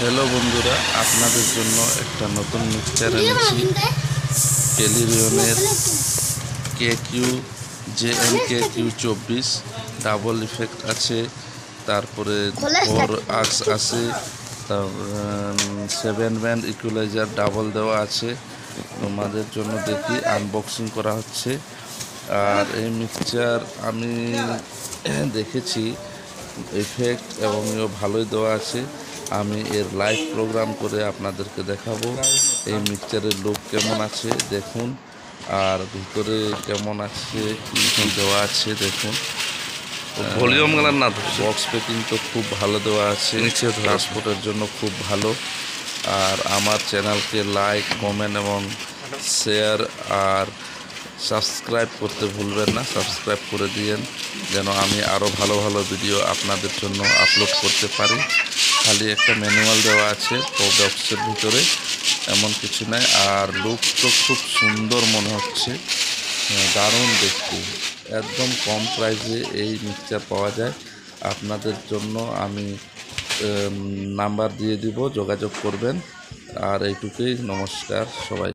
Hello বন্ধুরা, আপনাদের জন্য একটা নতুন মিক্সচার এনেছি। ক্যালিরিয়নের KQ JMKQ24 ডাবল ইফেক্ট আছে, তারপরে 4 আক্স আছে, 7 ব্যান্ড ইকুয়ালাইজার ডাবল দেওয়া আছে। তোমাদের জন্য দেখি আনবক্সিং করা হচ্ছে। আর এই মিক্সচার আমি দেখেছি ইফেক্ট এবং ভালোই দেওয়া আছে। আমি এর লাইভ প্রোগ্রাম করে আপনাদেরকে দেখাবো এই মিক্সচারের লুক কেমন আছে দেখুন, আর ভিতরে কেমন আছে কি দেওয়া আছে দেখুন। ভলিউম গেলাম না, বক্স প্যাকিং তো খুব ভালো দেওয়া আছে, ট্রান্সপোর্টের জন্য খুব ভালো। আর আমার চ্যানেলকে লাইক, কমেন্ট এবং শেয়ার আর সাবস্ক্রাইব করতে ভুলবেন না। সাবস্ক্রাইব করে দিয়েন যেন আমি আরও ভালো ভালো ভিডিও আপনাদের জন্য আপলোড করতে পারি। খালি একটা ম্যানুয়াল দেওয়া আছে বক্সের ভিতরে, এমন কিছু নাই। আর লুক তো খুব সুন্দর মনে হচ্ছে, দারুণ দেখতে। একদম কম প্রাইসে এই মিক্সচার পাওয়া যায়। আপনাদের জন্য আমি নাম্বার দিয়ে দিব, যোগাযোগ করবেন। আর এইটুকুই, নমস্কার সবাই।